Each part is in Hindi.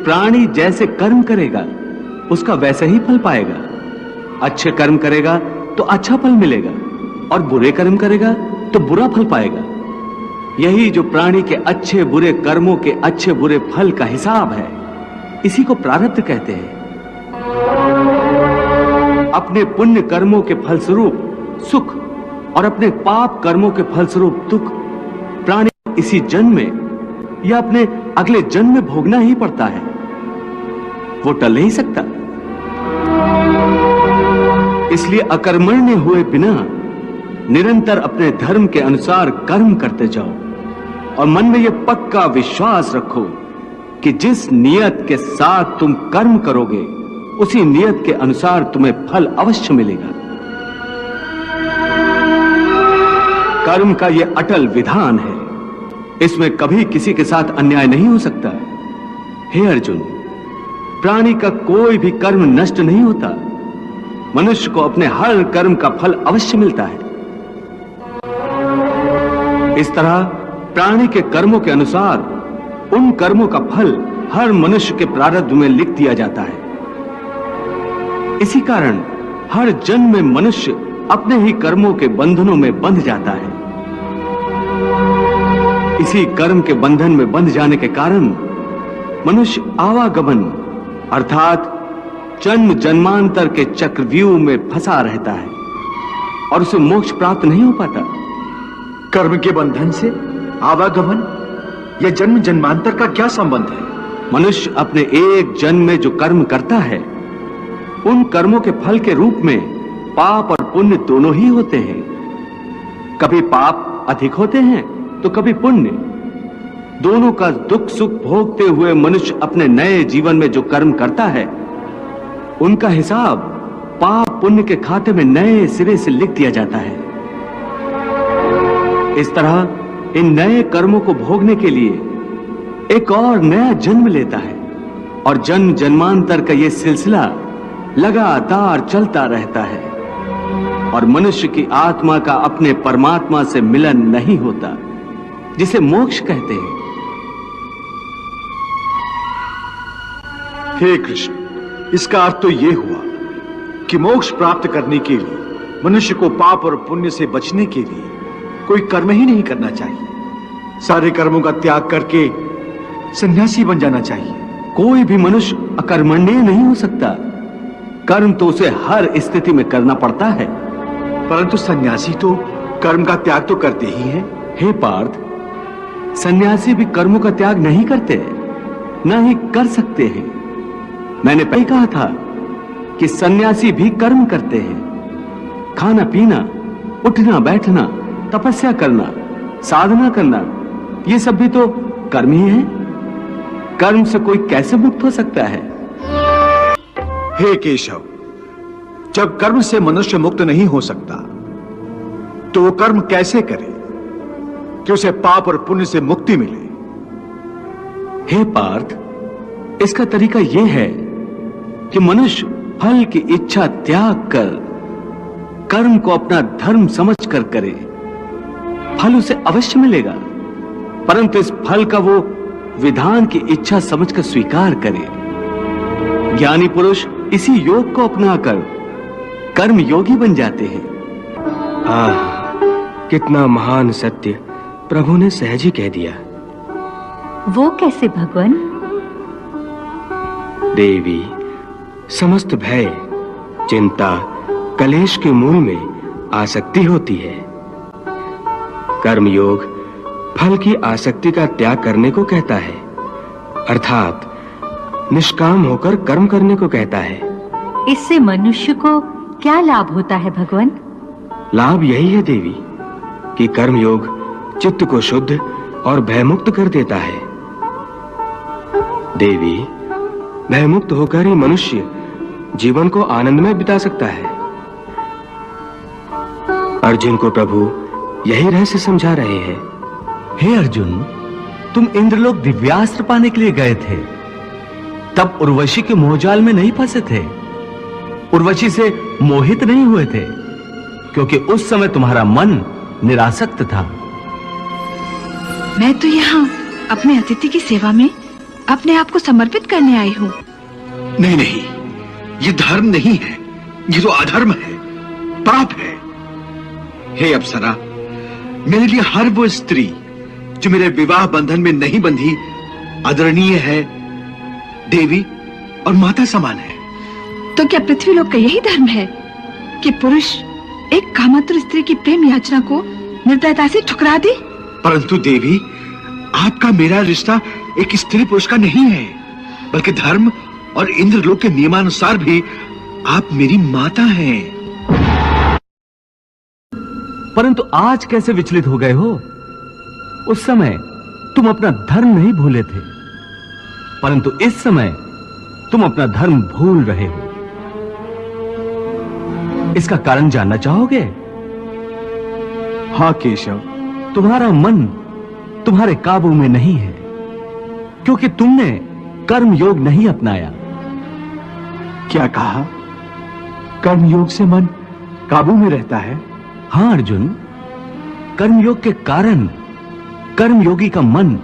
प्राणी जैसे कर्म करेगा उसका वैसा ही फल पाएगा। अच्छे कर्म करेगा तो अच्छा फल मिलेगा और बुरे कर्म करेगा तो बुरा फल पाएगा। यही जो प्राणी के अच्छे बुरे कर्मों के अच्छे बुरे फल का हिसाब है, इसी को प्रारब्ध कहते हैं। अपने पुण्य कर्मों के फलस्वरूप सुख और अपने पाप कर्मों के फलस्वरूप दुख प्राणी इसी जन्म में या अपने अगले जन्म में भोगना ही पड़ता है। वो टल नहीं सकता। इसलिए अकर्मण्य हुए बिना निरंतर अपने धर्म के अनुसार कर्म करते जाओ और मन में यह पक्का विश्वास रखो कि जिस नियत के साथ तुम कर्म करोगे उसी नियत के अनुसार तुम्हें फल अवश्य मिलेगा। कर्म का यह अटल विधान है, इसमें कभी किसी के साथ अन्याय नहीं हो सकता। हे अर्जुन, प्राणी का कोई भी कर्म नष्ट नहीं होता। मनुष्य को अपने हर कर्म का फल अवश्य मिलता है। इस तरह प्राणी के कर्मों के अनुसार उन कर्मों का फल हर मनुष्य के प्रारब्ध में लिख दिया जाता है। इसी कारण हर जन्म में मनुष्य अपने ही कर्मों के बंधनों में बंध जाता है। इसी कर्म के बंधन में बंध जाने के कारण मनुष्य आवागमन अर्थात जन्म जन्मांतर के चक्रव्यूह में फंसा रहता है और उसे मोक्ष प्राप्त नहीं हो पाता। कर्म के बंधन से आवागमन या जन्म जन्मांतर का क्या संबंध है? मनुष्य अपने एक जन्म में जो कर्म करता है उन कर्मों के फल के रूप में पाप और पुण्य दोनों ही होते हैं। कभी पाप अधिक होते हैं तो कभी पुण्य। दोनों का दुख सुख भोगते हुए मनुष्य अपने नए जीवन में जो कर्म करता है उनका हिसाब पाप पुण्य के खाते में नए सिरे से लिख दिया जाता है। इस तरह इन नए कर्मों को भोगने के लिए एक और नया जन्म लेता है और जन्म जन्मांतर का यह सिलसिला लगातार चलता रहता है और मनुष्य की आत्मा का अपने परमात्मा से मिलन नहीं होता, जिसे मोक्ष कहते हैं। हे कृष्ण, इसका अर्थ तो यह हुआ कि मोक्ष प्राप्त करने के लिए मनुष्य को पाप और पुण्य से बचने के लिए कोई कर्म ही नहीं करना चाहिए। सारे कर्मों का त्याग करके सन्यासी बन जाना चाहिए। कोई भी मनुष्य अकर्मण्य नहीं हो सकता। कर्म तो उसे हर स्थिति में करना पड़ता है। परंतु सन्यासी तो कर्म का त्याग तो करते ही हैं। हे पार्थ, सन्यासी भी कर्मों का त्याग नहीं करते, न ही कर सकते हैं। मैंने पहले कहा था कि सन्यासी भी कर्म करते हैं। खाना पीना, उठना बैठना, तपस्या करना, साधना करना, ये सब भी तो कर्म ही है। कर्म से कोई कैसे मुक्त हो सकता है? हे केशव, जब कर्म से मनुष्य मुक्त नहीं हो सकता तो वो कर्म कैसे करे कि उसे पाप और पुण्य से मुक्ति मिले? हे पार्थ, इसका तरीका यह है कि मनुष्य फल की इच्छा त्याग कर कर्म को अपना धर्म समझकर करे। फल उसे अवश्य मिलेगा, परंतु इस फल का वो विधान की इच्छा समझकर स्वीकार करे। ज्ञानी पुरुष इसी योग को अपनाकर कर्म योगी बन जाते हैं। कितना महान सत्य प्रभु ने सहज ही कह दिया। वो कैसे भगवान? देवी, समस्त भय, चिंता, कलेश के मूल में आसक्ति होती है। कर्म योग फल की आसक्ति का त्याग करने को कहता है, अर्थात निष्काम होकर कर्म करने को कहता है। इससे मनुष्य को क्या लाभ होता है भगवान? लाभ यही है देवी कि कर्म योग चित्त को शुद्ध और भयमुक्त कर देता है। देवी, भयमुक्त होकर ही मनुष्य जीवन को आनंद में बिता सकता है। अर्जुन को प्रभु यही रहस्य समझा रहे हैं। हे अर्जुन, तुम इंद्रलोक दिव्यास्त्र पाने के लिए गए थे, तब उर्वशी के मोहजाल में नहीं फंसे थे। उर्वशी से मोहित नहीं हुए थे, क्योंकि उस समय तुम्हारा मन निरासक्त था। मैं तो यहाँ अपने अतिथि की सेवा में अपने आप को समर्पित करने आई हूँ। नहीं नहीं, ये धर्म नहीं है, ये तो अधर्म है, पाप है। हे अप्सरा, मेरे लिए हर वो स्त्री जो मेरे विवाह बंधन में नहीं बंधी आदरणीय है, देवी और माता समान है। तो क्या पृथ्वीलोक का यही धर्म है कि पुरुष एक कामातुर स्त्री की प्रेम याचना को निर्दयता से ठुकरा दे? परंतु देवी, आपका मेरा रिश्ता एक स्त्री पुरुष का नहीं है, बल्कि धर्म और इंद्रलोक के नियमानुसार भी आप मेरी माता हैं। परंतु आज कैसे विचलित हो गए हो? उस समय तुम अपना धर्म नहीं भूले थे, परंतु इस समय तुम अपना धर्म भूल रहे हो। इसका कारण जानना चाहोगे? हाँ केशव। तुम्हारा मन तुम्हारे काबू में नहीं है, क्योंकि तुमने कर्म योग नहीं अपनाया। क्या कहा? कर्मयोग से मन काबू में रहता है? हां अर्जुन, कर्मयोग के कारण कर्मयोगी का मन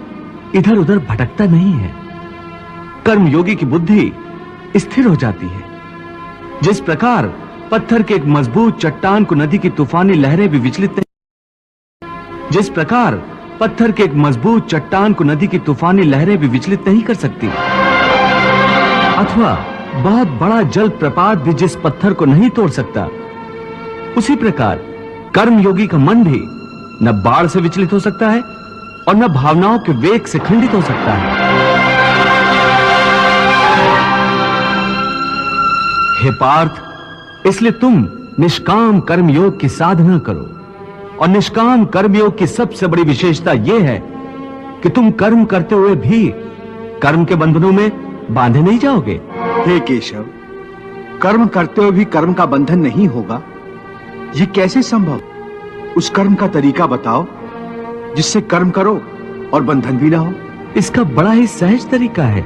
इधर उधर भटकता नहीं है। कर्मयोगी की बुद्धि स्थिर हो जाती है। जिस प्रकार पत्थर के एक मजबूत चट्टान को नदी की तूफानी लहरें भी विचलित नहीं, जिस प्रकार पत्थर के एक मजबूत चट्टान को नदी की तूफानी लहरें भी विचलित नहीं कर सकती, अथवा बहुत बड़ा जल प्रपात भी जिस पत्थर को नहीं तोड़ सकता, उसी प्रकार कर्मयोगी का मन भी न बाढ़ से विचलित हो सकता है और न भावनाओं के वेग से खंडित हो सकता है। हे पार्थ, इसलिए तुम निष्काम कर्मयोग की साधना करो। और निष्काम कर्मयोग की सबसे बड़ी विशेषता यह है कि तुम कर्म करते हुए भी कर्म के बंधनों में बांधे नहीं जाओगे। हे केशव, कर्म करते हुए भी कर्म का बंधन नहीं होगा, ये कैसे संभव? उस कर्म का तरीका बताओ जिससे कर्म करो और बंधन भी ना हो। इसका बड़ा ही सहज तरीका है।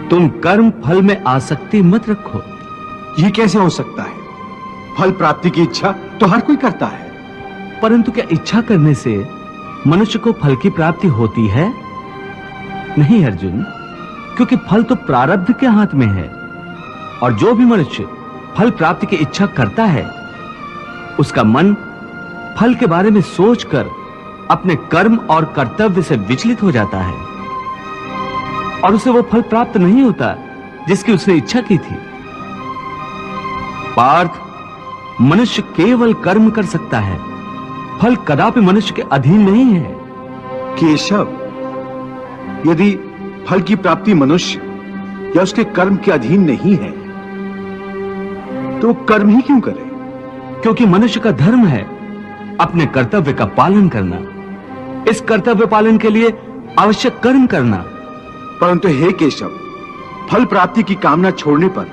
तुम कर्म फल में आसक्ति मत रखो। ये कैसे हो सकता है? फल प्राप्ति की इच्छा तो हर कोई करता है। परंतु क्या इच्छा करने से मनुष्य को फल की प्राप्ति होती है? नहीं अर्जुन, क्योंकि फल तो प्रारब्ध के हाथ में है। और जो भी मनुष्य फल प्राप्ति की इच्छा करता है, उसका मन फल के बारे में सोचकर अपने कर्म और कर्तव्य से विचलित हो जाता है और उसे वो फल प्राप्त नहीं होता जिसकी उसने इच्छा की थी। पार्थ, मनुष्य केवल कर्म कर सकता है, फल कदापि मनुष्य के अधीन नहीं है। केशव, यदि फल की प्राप्ति मनुष्य या उसके कर्म के अधीन नहीं है, तो कर्म ही क्यों करे? क्योंकि मनुष्य का धर्म है अपने कर्तव्य का पालन करना। इस कर्तव्य पालन के लिए आवश्यक कर्म करना। परंतु हे केशव, फल प्राप्ति की कामना छोड़ने पर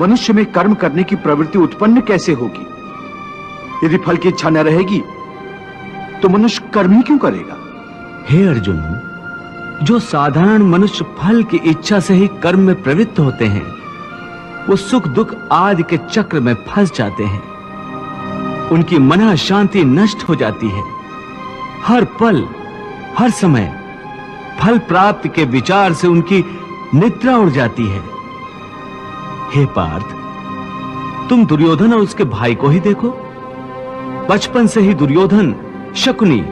मनुष्य में कर्म करने की प्रवृत्ति उत्पन्न कैसे होगी? यदि फल की इच्छा न रहेगी तो मनुष्य कर्म ही क्यों करेगा? हे अर्जुन, जो साधारण मनुष्य फल की इच्छा से ही कर्म में प्रवृत्त होते हैं, वो सुख दुख आदि के चक्र में फंस जाते हैं। उनकी मन शांति नष्ट हो जाती है। हर पल हर समय फल प्राप्ति के विचार से उनकी निद्रा उड़ जाती है। हे पार्थ, तुम दुर्योधन और उसके भाई को ही देखो। बचपन से ही दुर्योधन, शकुनी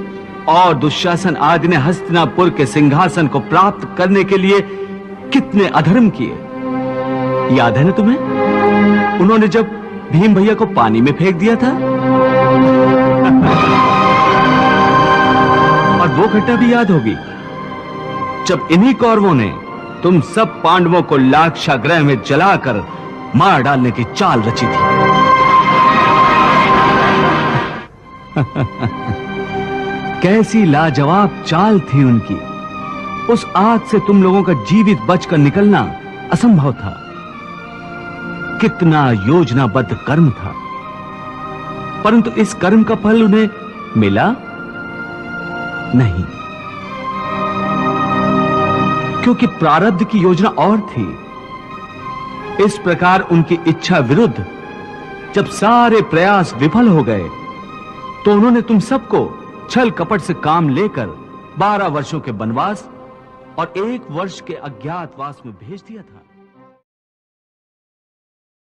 और दुशासन आदि ने हस्तिनापुर के सिंहासन को प्राप्त करने के लिए कितने अधर्म किए, याद है ना तुम्हें? उन्होंने जब भीम भैया को पानी में फेंक दिया था और वो घटना भी याद होगी जब इन्हीं कौरवों ने तुम सब पांडवों को लाक्षागृह में जलाकर मार डालने की चाल रची थी। कैसी लाजवाब चाल थी उनकी। उस आग से तुम लोगों का जीवित बचकर निकलना असंभव था। कितना योजनाबद्ध कर्म था, परंतु इस कर्म का फल उन्हें मिला नहीं, क्योंकि प्रारब्ध की योजना और थी। इस प्रकार उनकी इच्छा विरुद्ध जब सारे प्रयास विफल हो गए, तो उन्होंने तुम सबको छल कपट से काम लेकर 12 वर्षों के वनवास और 1 वर्ष के अज्ञातवास में भेज दिया था।